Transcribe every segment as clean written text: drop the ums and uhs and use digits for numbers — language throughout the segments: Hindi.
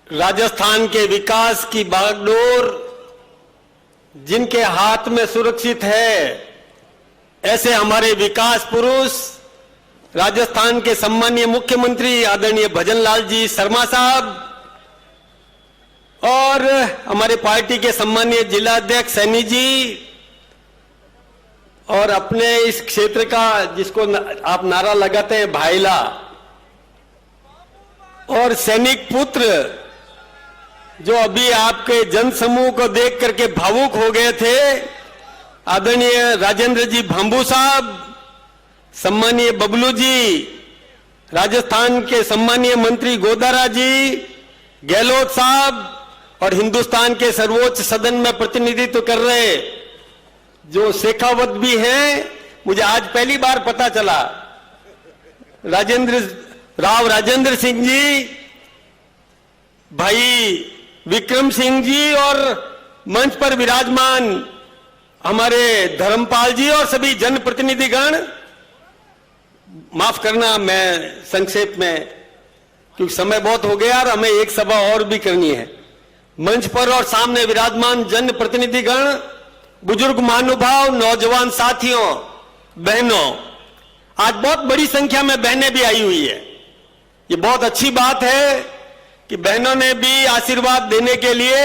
राजस्थान के विकास की बागडोर जिनके हाथ में सुरक्षित है, ऐसे हमारे विकास पुरुष राजस्थान के सम्मानीय मुख्यमंत्री आदरणीय भजनलाल जी शर्मा साहब और हमारे पार्टी के सम्मानीय जिला अध्यक्ष सैनी जी और अपने इस क्षेत्र का जिसको आप नारा लगाते हैं भाईला और सैनिक पुत्र जो अभी आपके जनसमूह को देख करके भावुक हो गए थे, आदरणीय राजेंद्र जी भांबू साहब, सम्मानीय बबलू जी, राजस्थान के सम्मानीय मंत्री गोदारा जी, गहलोत साहब और हिंदुस्तान के सर्वोच्च सदन में प्रतिनिधित्व कर रहे जो शेखावत भी हैं, मुझे आज पहली बार पता चला, राजेंद्र सिंह जी, भाई विक्रम सिंह जी और मंच पर विराजमान हमारे धर्मपाल जी और सभी जनप्रतिनिधिगण, माफ करना मैं संक्षेप में क्योंकि समय बहुत हो गया और हमें एक सभा और भी करनी है। मंच पर और सामने विराजमान जनप्रतिनिधिगण, बुजुर्ग महानुभाव, नौजवान साथियों, बहनों, आज बहुत बड़ी संख्या में बहनें भी आई हुई है। ये बहुत अच्छी बात है कि बहनों ने भी आशीर्वाद देने के लिए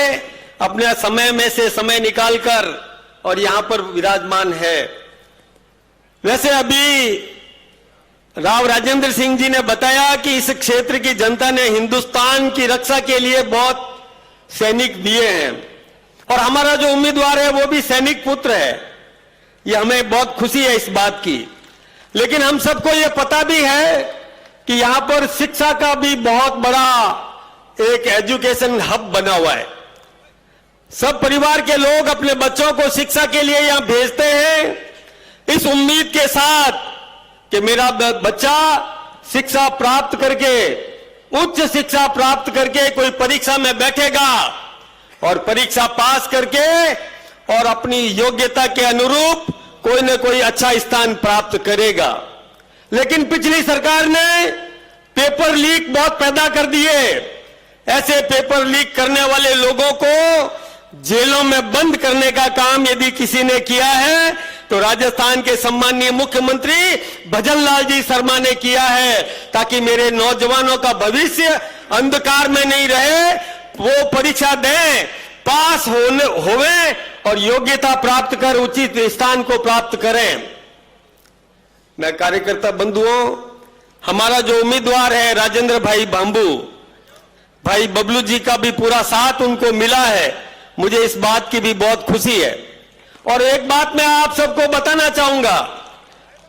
अपने समय में से समय निकालकर और यहां पर विराजमान है। वैसे अभी राव राजेंद्र सिंह जी ने बताया कि इस क्षेत्र की जनता ने हिंदुस्तान की रक्षा के लिए बहुत सैनिक दिए हैं और हमारा जो उम्मीदवार है वो भी सैनिक पुत्र है। ये हमें बहुत खुशी है इस बात की। लेकिन हम सबको ये पता भी है कि यहां पर शिक्षा का भी बहुत बड़ा एक एजुकेशन हब बना हुआ है। सब परिवार के लोग अपने बच्चों को शिक्षा के लिए यहां भेजते हैं इस उम्मीद के साथ कि मेरा बच्चा शिक्षा प्राप्त करके, उच्च शिक्षा प्राप्त करके कोई परीक्षा में बैठेगा और परीक्षा पास करके और अपनी योग्यता के अनुरूप कोई न कोई अच्छा स्थान प्राप्त करेगा। लेकिन पिछली सरकार ने पेपर लीक बहुत पैदा कर दिए। ऐसे पेपर लीक करने वाले लोगों को जेलों में बंद करने का काम यदि किसी ने किया है तो राजस्थान के सम्मानीय मुख्यमंत्री भजनलाल जी शर्मा ने किया है, ताकि मेरे नौजवानों का भविष्य अंधकार में नहीं रहे, वो परीक्षा दें, पास होवे और योग्यता प्राप्त कर उचित स्थान को प्राप्त करें। मैं कार्यकर्ता बंधुओं, हमारा जो उम्मीदवार है राजेंद्र भाई भांबू, भाई बबलू जी का भी पूरा साथ उनको मिला है, मुझे इस बात की भी बहुत खुशी है। और एक बात मैं आप सबको बताना चाहूंगा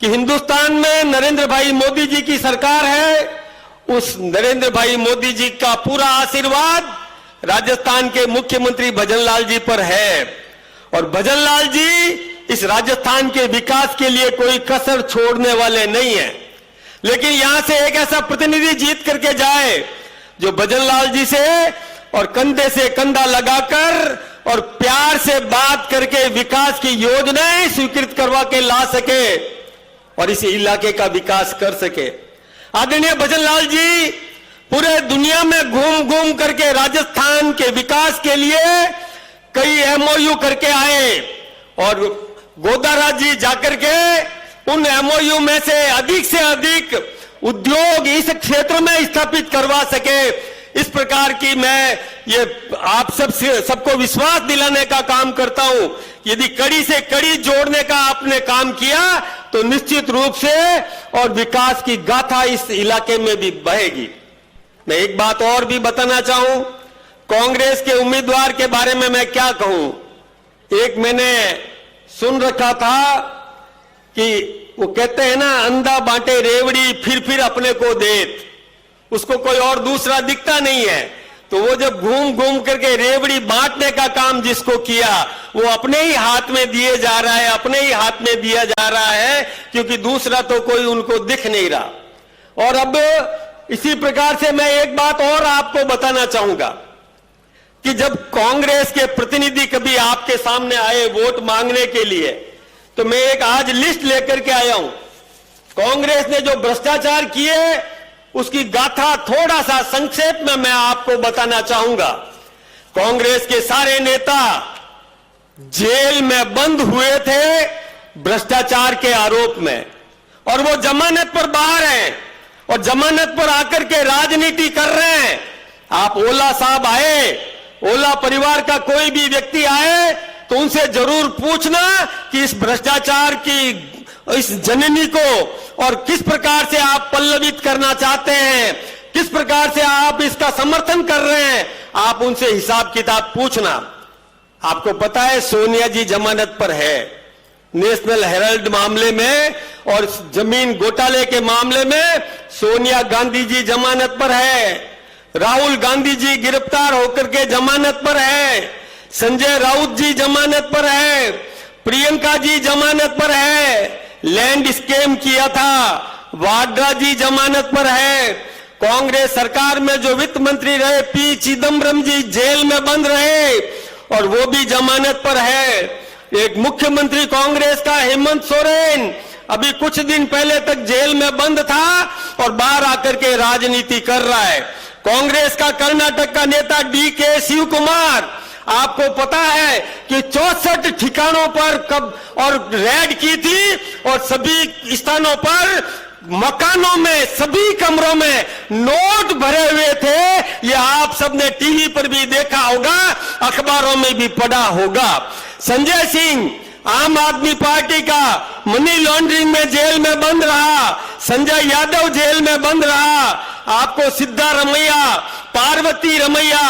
कि हिंदुस्तान में नरेंद्र भाई मोदी जी की सरकार है, उस नरेंद्र भाई मोदी जी का पूरा आशीर्वाद राजस्थान के मुख्यमंत्री भजनलाल जी पर है और भजनलाल जी इस राजस्थान के विकास के लिए कोई कसर छोड़ने वाले नहीं है। लेकिन यहां से एक ऐसा प्रतिनिधि जीत करके जाए जो भजनलाल जी से और कंधे से कंधा लगाकर और प्यार से बात करके विकास की योजनाएं स्वीकृत करवा के ला सके और इस इलाके का विकास कर सके। आदरणीय भजनलाल जी पूरे दुनिया में घूम घूम करके राजस्थान के विकास के लिए कई एमओयू करके आए और गोदारा जी जाकर के उन एमओयू में से अधिक उद्योग इस क्षेत्र में स्थापित करवा सके। इस प्रकार की मैं ये आप सबको विश्वास दिलाने का काम करता हूं। यदि कड़ी से कड़ी जोड़ने का आपने काम किया तो निश्चित रूप से और विकास की गाथा इस इलाके में भी बहेगी। मैं एक बात और भी बताना चाहूं, कांग्रेस के उम्मीदवार के बारे में मैं क्या कहूं। एक मैंने सुन रखा था कि वो कहते हैं ना, अंधा बांटे रेवड़ी फिर अपने को देत, उसको कोई और दूसरा दिखता नहीं है। तो वो जब घूम घूम करके रेवड़ी बांटने का काम जिसको किया वो अपने ही हाथ में दिए जा रहा है, अपने ही हाथ में दिया जा रहा है, क्योंकि दूसरा तो कोई उनको दिख नहीं रहा। और अब इसी प्रकार से मैं एक बात और आपको बताना चाहूंगा कि जब कांग्रेस के प्रतिनिधि कभी आपके सामने आए वोट मांगने के लिए, तो मैं एक आज लिस्ट लेकर के आया हूं। कांग्रेस ने जो भ्रष्टाचार किए उसकी गाथा थोड़ा सा संक्षेप में मैं आपको बताना चाहूंगा। कांग्रेस के सारे नेता जेल में बंद हुए थे भ्रष्टाचार के आरोप में, और वो जमानत पर बाहर हैं और जमानत पर आकर के राजनीति कर रहे हैं। आप ओला साहब आए, ओला परिवार का कोई भी व्यक्ति आए तो उनसे जरूर पूछना कि इस भ्रष्टाचार की इस जननी को और किस प्रकार से आप पल्लवित करना चाहते हैं, किस प्रकार से आप इसका समर्थन कर रहे हैं, आप उनसे हिसाब किताब पूछना। आपको पता है सोनिया जी जमानत पर है, नेशनल हेराल्ड मामले में और जमीन घोटाले के मामले में सोनिया गांधी जी जमानत पर है, राहुल गांधी जी गिरफ्तार होकर के जमानत पर है, संजय राउत जी जमानत पर है, प्रियंका जी जमानत पर है, लैंड स्कैम किया था वाड्रा जी जमानत पर है, कांग्रेस सरकार में जो वित्त मंत्री रहे पी चिदम्बरम जी जेल में बंद रहे और वो भी जमानत पर है। एक मुख्यमंत्री कांग्रेस का हेमंत सोरेन अभी कुछ दिन पहले तक जेल में बंद था और बाहर आकर के राजनीति कर रहा है। कांग्रेस का कर्नाटक का नेता डीके शिव कुमार, आपको पता है कि 64 ठिकानों पर कब और रेड की थी और सभी स्थानों पर मकानों में सभी कमरों में नोट भरे हुए थे। ये आप सबने टीवी पर भी देखा होगा, अखबारों में भी पढ़ा होगा। संजय सिंह आम आदमी पार्टी का मनी लॉन्ड्रिंग में जेल में बंद रहा, संजय यादव जेल में बंद रहा, आपको सिद्धा रमैया, पार्वती रमैया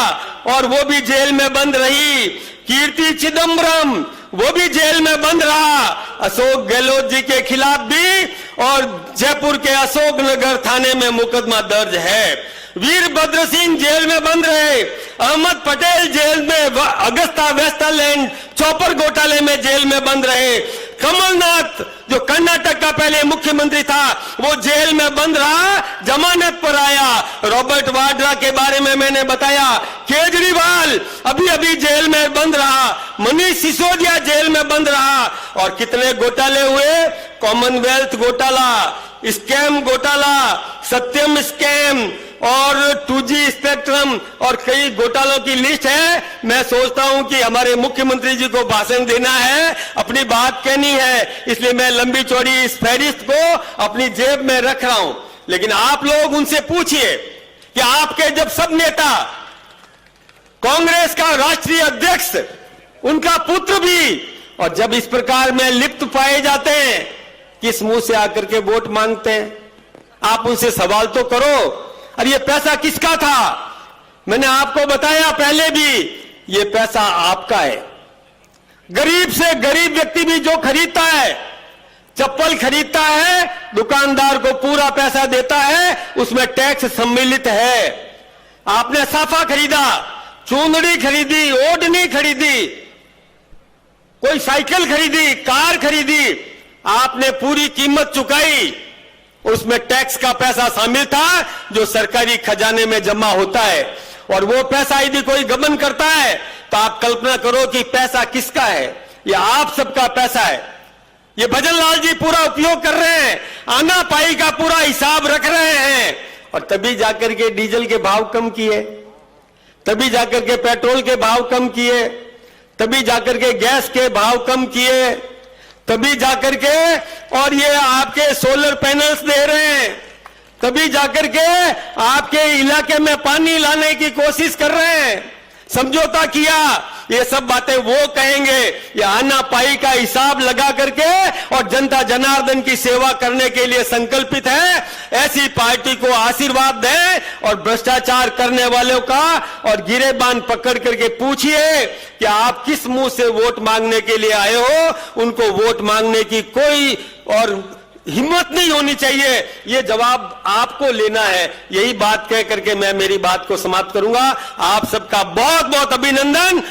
और वो भी जेल में बंद रही, कीर्ति चिदम्बरम वो भी जेल में बंद रहा, अशोक गहलोत जी के खिलाफ भी और जयपुर के अशोक नगर थाने में मुकदमा दर्ज है। वीरभद्र सिंह जेल में बंद रहे, अहमद पटेल जेल में अगस्ता वेस्टलैंड चौपर घोटाले में जेल में बंद रहे, कमलनाथ जो कर्नाटक का पहले मुख्यमंत्री था वो जेल में बंद रहा, जमानत पर आया। रॉबर्ट वाड्रा के बारे में मैंने बताया, केजरीवाल अभी अभी जेल में बंद रहा, मनीष सिसोदिया जेल में बंद रहा। और कितने घोटाले हुए, कॉमनवेल्थ घोटाला, स्कैम घोटाला, सत्यम स्कैम और 2G स्पेक्ट्रम और कई घोटालों की लिस्ट है। मैं सोचता हूं कि हमारे मुख्यमंत्री जी को भाषण देना है, अपनी बात कहनी है, इसलिए मैं लंबी चौड़ी इस फहरिस्त को अपनी जेब में रख रहा हूं। लेकिन आप लोग उनसे पूछिए कि आपके जब सब नेता, कांग्रेस का राष्ट्रीय अध्यक्ष, उनका पुत्र भी, और जब इस प्रकार में लिप्त पाए जाते हैं, किस मुंह से आकर के वोट मांगते हैं? आप उनसे सवाल तो करो। और ये पैसा किसका था? मैंने आपको बताया पहले भी, ये पैसा आपका है। गरीब से गरीब व्यक्ति भी जो खरीदता है, चप्पल खरीदता है, दुकानदार को पूरा पैसा देता है, उसमें टैक्स सम्मिलित है। आपने साफा खरीदा, चूंदड़ी खरीदी, ओढ़नी खरीदी, कोई साइकिल खरीदी, कार खरीदी, आपने पूरी कीमत चुकाई, उसमें टैक्स का पैसा शामिल था जो सरकारी खजाने में जमा होता है। और वो पैसा यदि कोई गबन करता है तो आप कल्पना करो कि पैसा किसका है? ये आप सबका पैसा है। ये भजन लाल जी पूरा उपयोग कर रहे हैं, आना पाई का पूरा हिसाब रख रहे हैं, और तभी जाकर के डीजल के भाव कम किए, तभी जाकर के पेट्रोल के भाव कम किए, तभी जाकर के गैस के भाव कम किए, तभी जाकर के और ये आपके सोलर पैनल्स दे रहे हैं, तभी जाकर के आपके इलाके में पानी लाने की कोशिश कर रहे हैं, समझौता किया। ये सब बातें वो कहेंगे, ये आना पाई का हिसाब लगा करके और जनता जनार्दन की सेवा करने के लिए संकल्पित है। ऐसी पार्टी को आशीर्वाद दें और भ्रष्टाचार करने वालों का और गिरेबान पकड़ करके पूछिए कि आप किस मुंह से वोट मांगने के लिए आए हो। उनको वोट मांगने की कोई और हिम्मत नहीं होनी चाहिए, ये जवाब आपको लेना है। यही बात कह करके मैं मेरी बात को समाप्त करूंगा। आप सबका बहुत बहुत अभिनंदन।